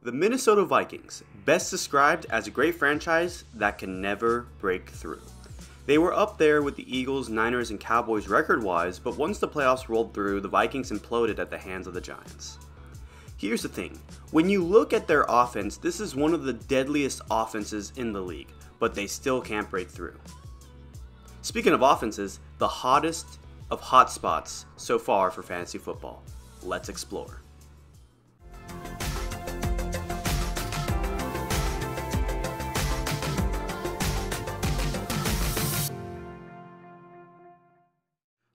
The Minnesota Vikings, best described as a great franchise that can never break through. They were up there with the Eagles, Niners, and Cowboys record-wise, but once the playoffs rolled through, the Vikings imploded at the hands of the Giants. Here's the thing, when you look at their offense, this is one of the deadliest offenses in the league, but they still can't break through. Speaking of offenses, the hottest of hot spots so far for fantasy football. Let's explore.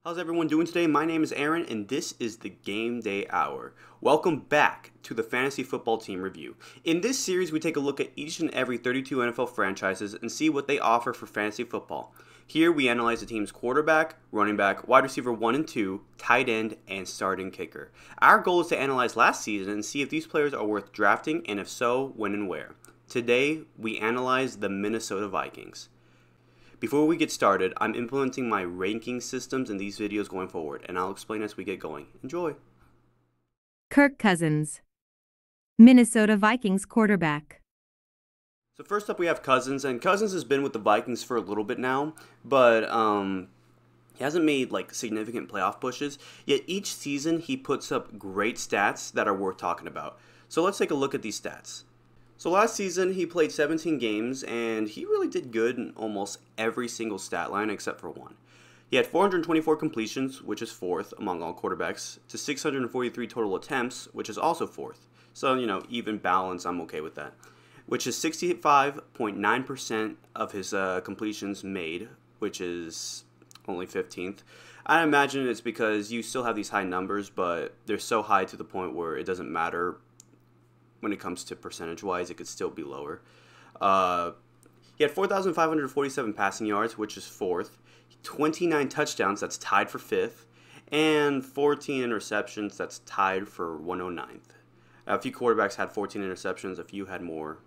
How's everyone doing today? My name is Aaron and this is the Game Day Hour. Welcome back to the Fantasy Football Team Review. In this series, we take a look at each and every 32 NFL franchises and see what they offer for fantasy football. Here we analyze the team's quarterback, running back, wide receiver 1 and 2, tight end, and starting kicker. Our goal is to analyze last season and see if these players are worth drafting and if so, when and where. Today, we analyze the Minnesota Vikings. Before we get started, I'm implementing my ranking systems in these videos going forward, and I'll explain as we get going. Enjoy! Kirk Cousins, Minnesota Vikings quarterback. So first up we have Cousins, and Cousins has been with the Vikings for a little bit now, but he hasn't made like significant playoff pushes, yet each season he puts up great stats that are worth talking about. So let's take a look at these stats. So last season, he played 17 games, and he really did good in almost every single stat line except for one. He had 424 completions, which is fourth among all quarterbacks, to 643 total attempts, which is also fourth. So, even balance, I'm okay with that. Which is 65.9% of his completions made, which is only 15th. I imagine it's because you still have these high numbers, but they're so high to the point where it doesn't matter. When it comes to percentage-wise, it could still be lower. He had 4,547 passing yards, which is fourth. 29 touchdowns, that's tied for fifth. And 14 interceptions, that's tied for 109th. A few quarterbacks had 14 interceptions, a few had more.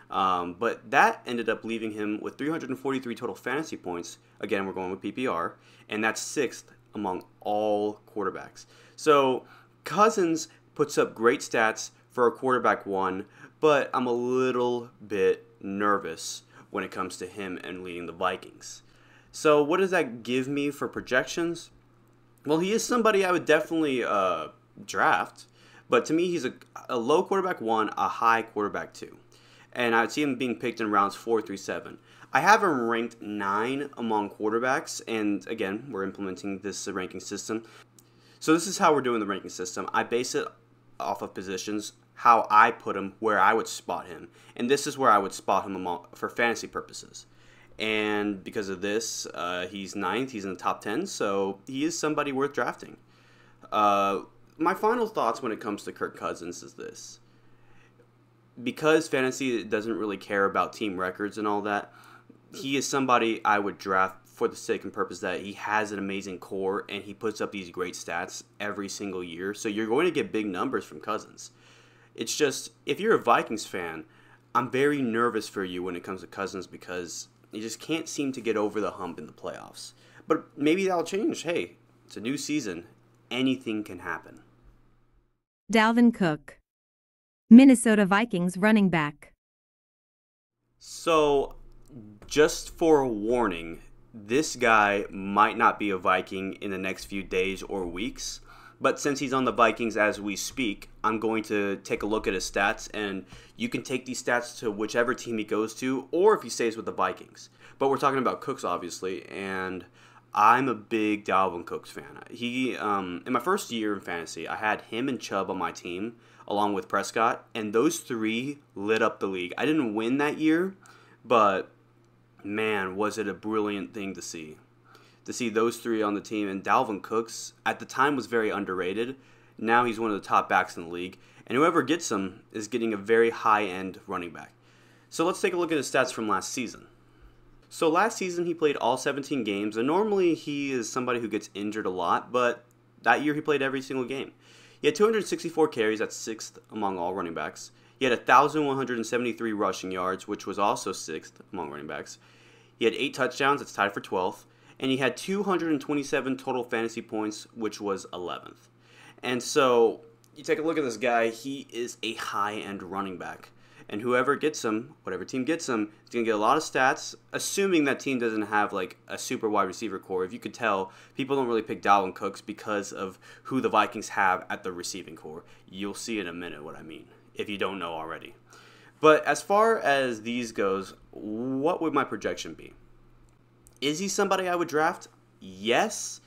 But that ended up leaving him with 343 total fantasy points. Again, we're going with PPR. And that's sixth among all quarterbacks. So Cousins puts up great stats for a quarterback one, but I'm a little bit nervous when it comes to him and leading the Vikings. So what does that give me for projections? Well, he is somebody I would definitely draft, but to me he's a low quarterback one, a high quarterback two. And I would see him being picked in rounds 4 through 7. I have him ranked 9 among quarterbacks, and again, we're implementing this ranking system. So this is how we're doing the ranking system. I base it off of positions, how I put him, where I would spot him. And this is where I would spot him for fantasy purposes. And because of this, he's 9th, he's in the top 10, so he is somebody worth drafting. My final thoughts when it comes to Kirk Cousins is this. Because fantasy doesn't really care about team records and all that, he is somebody I would draft for the sake and purpose that he has an amazing core and he puts up these great stats every single year. So you're going to get big numbers from Cousins. It's just, if you're a Vikings fan, I'm very nervous for you when it comes to Cousins because you just can't seem to get over the hump in the playoffs. But maybe that'll change. Hey, it's a new season. Anything can happen. Dalvin Cook, Minnesota Vikings running back. So, just for a warning, this guy might not be a Viking in the next few days or weeks. But since he's on the Vikings as we speak, I'm going to take a look at his stats, and you can take these stats to whichever team he goes to, or if he stays with the Vikings. But we're talking about Cooks, obviously, and I'm a big Dalvin Cooks fan. In my first year in fantasy, I had him and Chubb on my team, along with Prescott, and those three lit up the league. I didn't win that year, but man, was it a brilliant thing to see. To see those three on the team, and Dalvin Cooks at the time was very underrated. Now he's one of the top backs in the league, and whoever gets him is getting a very high-end running back. So let's take a look at his stats from last season. So last season he played all 17 games, and normally he is somebody who gets injured a lot, but that year he played every single game. He had 264 carries, that's 6th among all running backs. He had 1,173 rushing yards, which was also 6th among running backs. He had 8 touchdowns, that's tied for 12th. And he had 227 total fantasy points, which was 11th. And so you take a look at this guy, he is a high-end running back. And whoever gets him, whatever team gets him, is going to get a lot of stats, assuming that team doesn't have like a super wide receiver core. If you could tell, people don't really pick Dalvin Cooks because of who the Vikings have at the receiving core. You'll see in a minute what I mean, if you don't know already. But as far as these goes, what would my projection be? Is he somebody I would draft? Yes.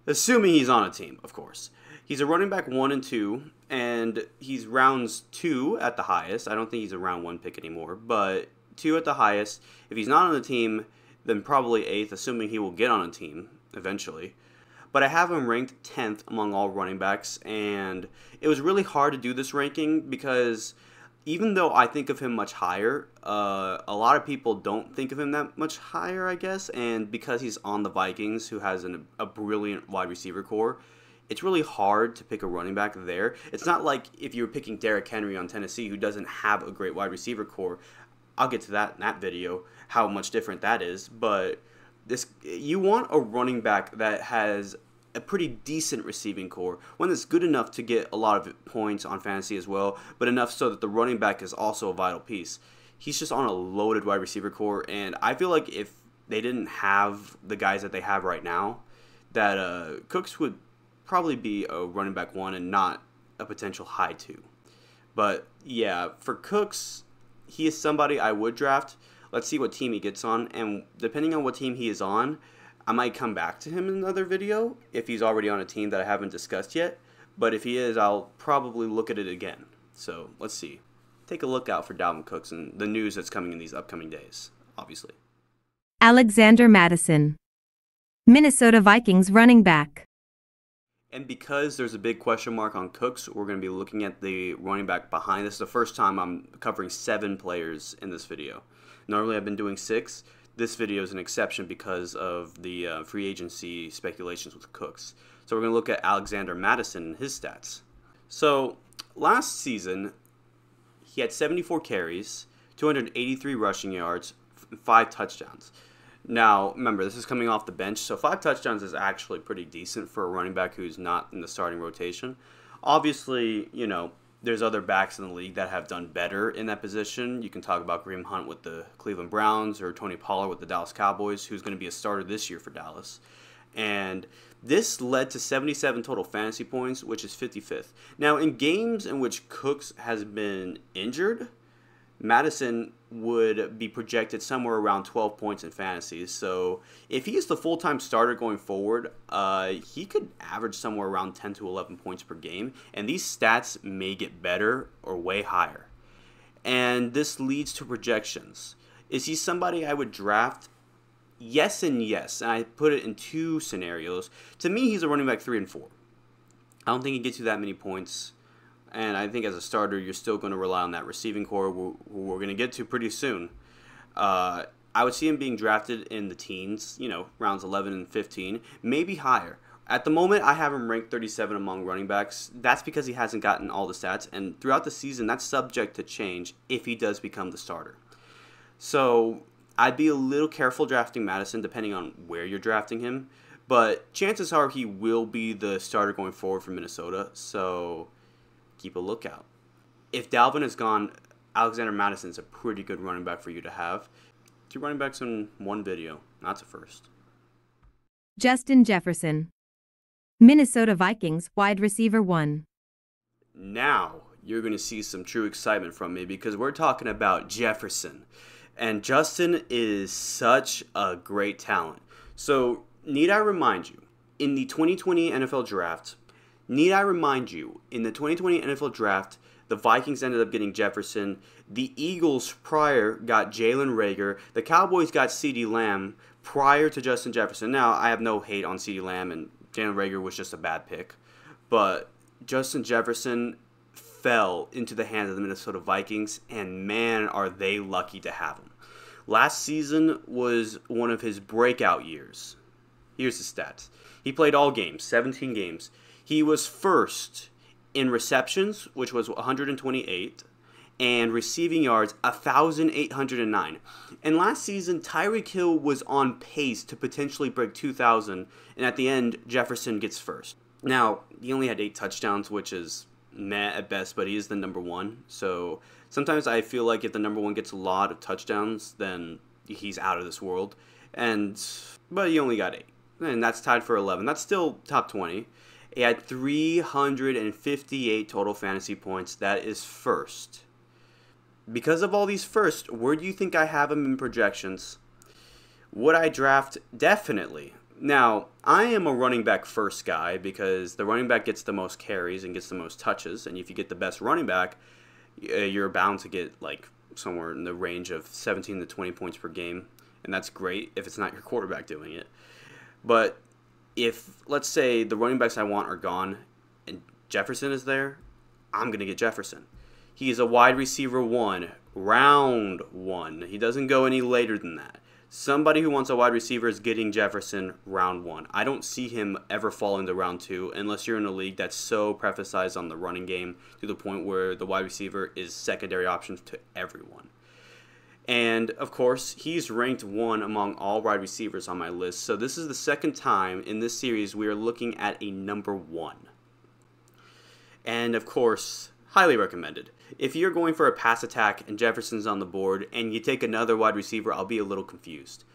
Assuming he's on a team, of course. He's a running back 1 and 2, and he's rounds 2 at the highest. I don't think he's a round 1 pick anymore, but 2 at the highest. If he's not on the team, then probably 8th, assuming he will get on a team eventually. But I have him ranked 10th among all running backs, and it was really hard to do this ranking because even though I think of him much higher, a lot of people don't think of him that much higher, I guess, and because he's on the Vikings, who has a brilliant wide receiver core, it's really hard to pick a running back there. It's not like if you were picking Derrick Henry on Tennessee, who doesn't have a great wide receiver core. I'll get to that in that video, how much different that is. But you want a running back that has a pretty decent receiving core, one that's good enough to get a lot of points on fantasy as well, but enough so that the running back is also a vital piece. He's just on a loaded wide receiver core, and I feel like if they didn't have the guys that they have right now, that Cooks would probably be a running back 1 and not a potential high 2. But yeah, for Cooks, he is somebody I would draft. Let's see what team he gets on, and depending on what team he is on, I might come back to him in another video if he's already on a team that I haven't discussed yet. But if he is, I'll probably look at it again. So let's see. Take a look out for Dalvin Cooks and the news that's coming in these upcoming days, obviously. Alexander Mattison, Minnesota Vikings running back. And because there's a big question mark on Cooks, we're going to be looking at the running back behind. This is the first time I'm covering 7 players in this video. Normally I've been doing 6. This video is an exception because of the free agency speculations with Cooks. So we're going to look at Alexander Mattison and his stats. So last season, he had 74 carries, 283 rushing yards, 5 touchdowns. Now, remember, this is coming off the bench, so 5 touchdowns is actually pretty decent for a running back who's not in the starting rotation. Obviously, you know, there's other backs in the league that have done better in that position. You can talk about Kareem Hunt with the Cleveland Browns or Tony Pollard with the Dallas Cowboys, who's going to be a starter this year for Dallas. And this led to 77 total fantasy points, which is 55th. Now, in games in which Cooks has been injured, Mattison would be projected somewhere around 12 points in fantasy. So if he is the full-time starter going forward, he could average somewhere around 10 to 11 points per game. And these stats may get better or way higher. And this leads to projections. Is he somebody I would draft? Yes and yes. And I put it in 2 scenarios. To me, he's a running back 3 and 4. I don't think he gets you that many points. And I think as a starter, you're still going to rely on that receiving core we're going to get to pretty soon. I would see him being drafted in the teens, you know, rounds 11 and 15, maybe higher. At the moment, I have him ranked 37 among running backs. That's because he hasn't gotten all the stats. And throughout the season, that's subject to change if he does become the starter. So I'd be a little careful drafting Mattison depending on where you're drafting him. But chances are he will be the starter going forward for Minnesota. So keep a lookout. If Dalvin is gone, Alexander Mattison is a pretty good running back for you to have. 2 running backs in 1 video. That's a first. Justin Jefferson, Minnesota Vikings wide receiver 1. Now you're going to see some true excitement from me because we're talking about Jefferson. And Justin is such a great talent. So need I remind you, in the 2020 NFL Draft, the Vikings ended up getting Jefferson. The Eagles prior got Jalen Reagor. The Cowboys got CeeDee Lamb prior to Justin Jefferson. Now, I have no hate on CeeDee Lamb, and Jalen Reagor was just a bad pick. But Justin Jefferson fell into the hands of the Minnesota Vikings, and man, are they lucky to have him. Last season was one of his breakout years. Here's his stats. He played all games, 17 games. He was first in receptions, which was 128, and receiving yards, 1,809. And last season, Tyreek Hill was on pace to potentially break 2,000, and at the end, Jefferson gets first. Now, he only had 8 touchdowns, which is meh at best, but he is the number one. So sometimes I feel like if the number one gets a lot of touchdowns, then he's out of this world. But he only got 8, and that's tied for 11. That's still top 20. He had 358 total fantasy points. That is first. Because of all these firsts, where do you think I have him in projections? Would I draft? Definitely. Now, I am a running back first guy because the running back gets the most carries and gets the most touches. And if you get the best running back, you're bound to get like somewhere in the range of 17 to 20 points per game. And that's great if it's not your quarterback doing it. But if, let's say, the running backs I want are gone and Jefferson is there, I'm going to get Jefferson. He is a wide receiver 1, round 1. He doesn't go any later than that. Somebody who wants a wide receiver is getting Jefferson round 1. I don't see him ever falling to round 2 unless you're in a league that's so emphasized on the running game to the point where the wide receiver is secondary options to everyone. And, of course, he's ranked 1 among all wide receivers on my list. So this is the second time in this series we are looking at a number 1. And, of course, highly recommended. If you're going for a pass attack and Jefferson's on the board and you take another wide receiver, I'll be a little confused.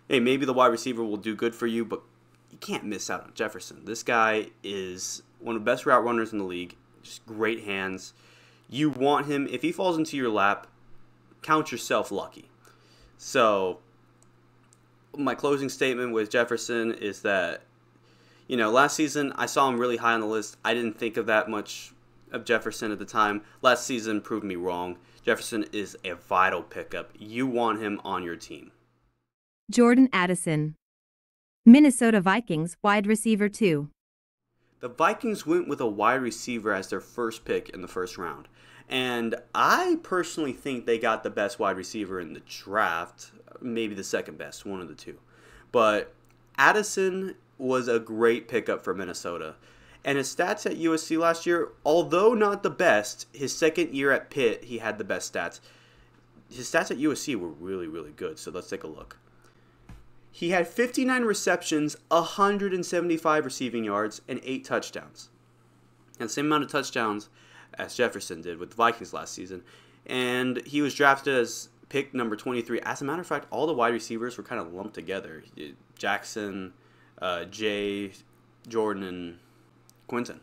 Hey, maybe the wide receiver will do good for you, but you can't miss out on Jefferson. This guy is one of the best route runners in the league. Just great hands. You want him. If he falls into your lap, count yourself lucky. So, my closing statement with Jefferson is that, last season I saw him really high on the list. I didn't think of that much of Jefferson at the time. Last season proved me wrong. Jefferson is a vital pickup. You want him on your team. Jordan Addison, Minnesota Vikings wide receiver 2. The Vikings went with a wide receiver as their first pick in the first round. And I personally think they got the best wide receiver in the draft. Maybe the second best, one of the two. But Addison was a great pickup for Minnesota. And his stats at USC last year, although not the best, his second year at Pitt, he had the best stats. His stats at USC were really, really good, so let's take a look. He had 59 receptions, 175 receiving yards, and 8 touchdowns. And the same amount of touchdowns as Jefferson did with the Vikings last season. And he was drafted as pick number 23. As a matter of fact, all the wide receivers were kind of lumped together. Jackson, Jay, Jordan, and Quinton.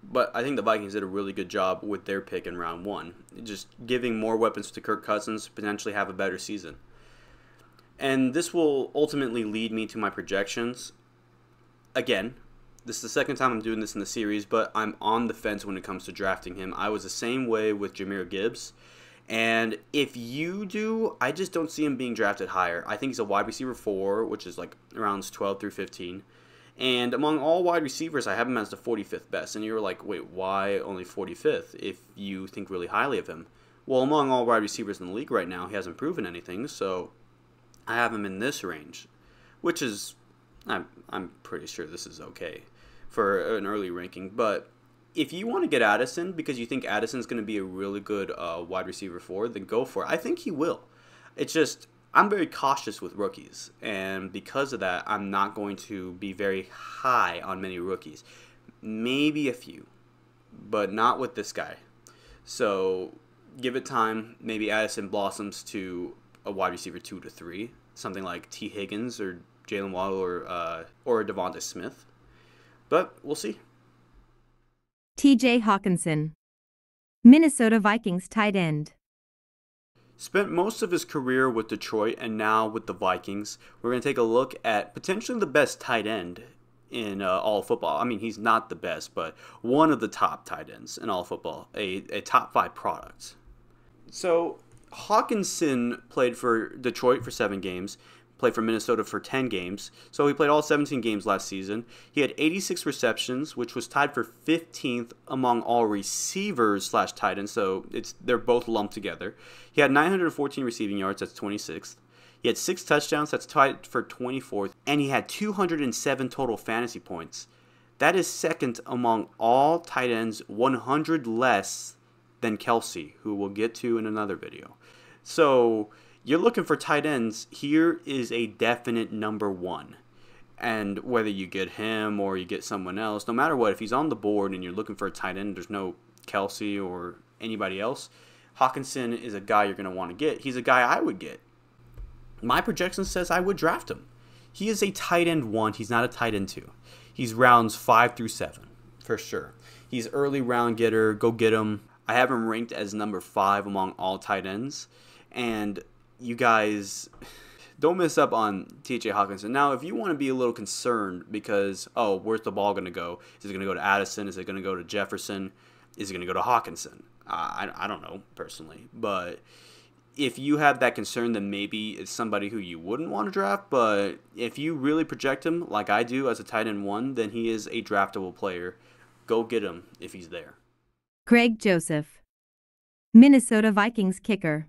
But I think the Vikings did a really good job with their pick in round 1. Just giving more weapons to Kirk Cousins, potentially have a better season. And this will ultimately lead me to my projections. Again, this is the second time I'm doing this in the series, but I'm on the fence when it comes to drafting him. I was the same way with Jahmyr Gibbs. And if you do, I just don't see him being drafted higher. I think he's a wide receiver 4, which is like rounds 12 through 15. And among all wide receivers, I have him as the 45th best. And you're like, wait, why only 45th if you think really highly of him? Well, among all wide receivers in the league right now, he hasn't proven anything. So I have him in this range, which is, I'm pretty sure this is okay for an early ranking. But if you want to get Addison because you think Addison's going to be a really good wide receiver 4, then go for it. I think he will. It's just, I'm very cautious with rookies, and because of that, I'm not going to be very high on many rookies. Maybe a few, but not with this guy. So give it time. Maybe Addison blossoms to a wide receiver 2 to 3, something like T. Higgins or Jalen Waddle or Devonta Smith. But we'll see. T.J. Hawkinson, Minnesota Vikings tight end. Spent most of his career with Detroit and now with the Vikings. We're going to take a look at potentially the best tight end in all of football. I mean, he's not the best, but one of the top tight ends in all of football, a top 5 product. So Hawkinson played for Detroit for 7 games, played for Minnesota for 10 games. So he played all 17 games last season. He had 86 receptions, which was tied for 15th among all receivers / tight ends. So they're both lumped together. He had 914 receiving yards, that's 26th. He had 6 touchdowns, that's tied for 24th. And he had 207 total fantasy points. That is second among all tight ends, 100 less than Kelsey, who we'll get to in another video. So you're looking for tight ends. Here is a definite number 1. And whether you get him or you get someone else, no matter what, if he's on the board and you're looking for a tight end, there's no Kelsey or anybody else, Hawkinson is a guy you're going to want to get. He's a guy I would get. My projection says I would draft him. He is a tight end 1. He's not a tight end 2. He's rounds 5 through 7, for sure. He's early round getter. Go get him. I have him ranked as number 5 among all tight ends. And you guys, don't miss up on T.J. Hawkinson. Now, if you want to be a little concerned because, oh, where's the ball going to go? Is it going to go to Addison? Is it going to go to Jefferson? Is it going to go to Hawkinson? I don't know, personally. But if you have that concern, then maybe it's somebody who you wouldn't want to draft. But if you really project him like I do as a tight end 1, then he is a draftable player. Go get him if he's there. Greg Joseph, Minnesota Vikings kicker.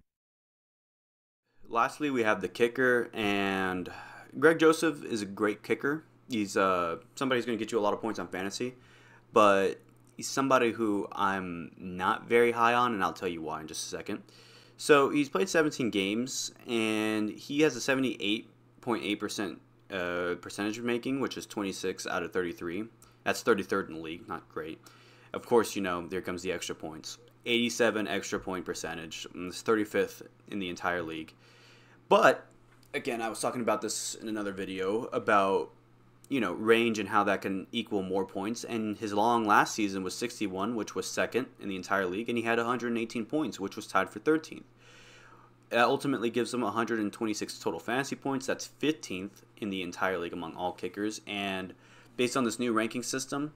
Lastly, we have the kicker, and Greg Joseph is a great kicker. He's somebody who's going to get you a lot of points on fantasy, but he's somebody who I'm not very high on, and I'll tell you why in just a second. So he's played 17 games, and he has a 78.8% percentage of making, which is 26 out of 33. That's 33rd in the league, not great. Of course, you know, there comes the extra points. 87 extra point percentage, and it's 35th in the entire league. But, again, I was talking about this in another video about, you know, range and how that can equal more points. And his long last season was 61, which was 2nd in the entire league, and he had 118 points, which was tied for 13th. That ultimately gives him 126 total fantasy points. That's 15th in the entire league among all kickers. And based on this new ranking system,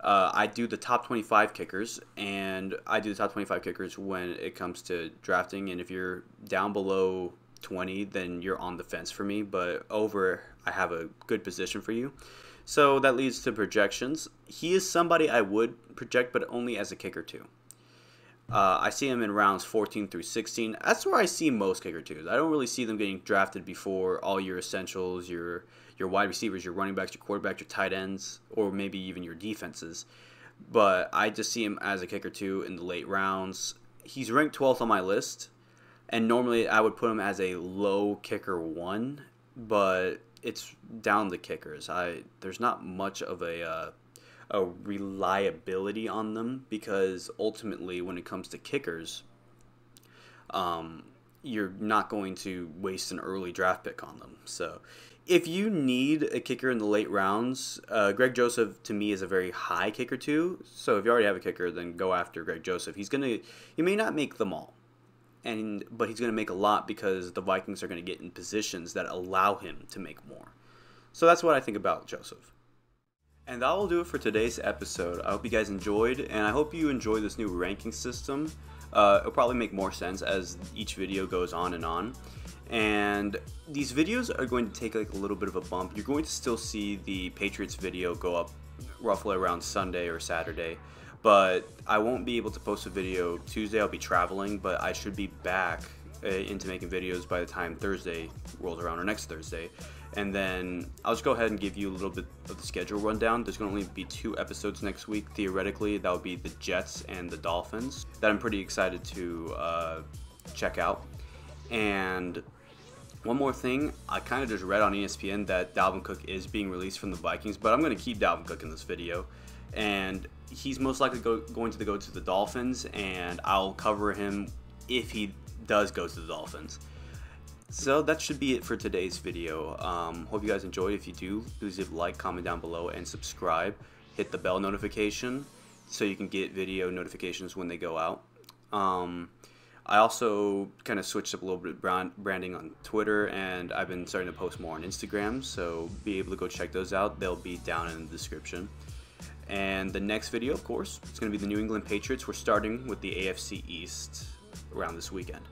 I do the top 25 kickers, and I do the top 25 kickers when it comes to drafting. And if you're down below 20, then you're on the fence for me, but over, I have a good position for you. So that leads to projections. He is somebody I would project, but only as a kicker 2. I see him in rounds 14 through 16. That's where I see most kicker 2s. I don't really see them getting drafted before all your essentials, your wide receivers, your running backs, your quarterbacks, your tight ends, or maybe even your defenses. But I just see him as a kicker 2 in the late rounds. He's ranked 12th on my list. And normally I would put him as a low kicker 1, but it's down the kickers. There's not much of a reliability on them, because ultimately when it comes to kickers, you're not going to waste an early draft pick on them. So if you need a kicker in the late rounds, Greg Joseph to me is a very high kicker 2. So if you already have a kicker, then go after Greg Joseph. He may not make them all, but he's going to make a lot because the Vikings are going to get in positions that allow him to make more. So that's what I think about Joseph. And that will do it for today's episode. I hope you guys enjoyed, and I hope you enjoy this new ranking system. It'll probably make more sense as each video goes on and on. And these videos are going to take like a little bit of a bump. You're going to still see the Patriots video go up roughly around Sunday or Saturday. But I won't be able to post a video Tuesday. I'll be traveling, but I should be back into making videos by the time Thursday rolls around, or next Thursday. And then I'll just go ahead and give you a little bit of the schedule rundown. There's going to only be 2 episodes next week. Theoretically, that would be the Jets and the Dolphins that I'm pretty excited to check out. And one more thing, I kind of just read on ESPN that Dalvin Cook is being released from the Vikings, but I'm going to keep Dalvin Cook in this video. And he's most likely going to go to the Dolphins, and I'll cover him if he does go to the Dolphins. So that should be it for today's video. Hope you guys enjoyed. If you do, please leave a like, comment down below, and subscribe. Hit the bell notification so you can get video notifications when they go out. I also kind of switched up a little bit of branding on Twitter, and I've been starting to post more on Instagram, so be able to go check those out. They'll be down in the description. And the next video, of course, it's going to be the New England Patriots. We're starting with the AFC East around this weekend.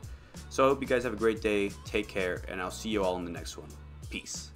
So I hope you guys have a great day. Take care, and I'll see you all in the next one. Peace.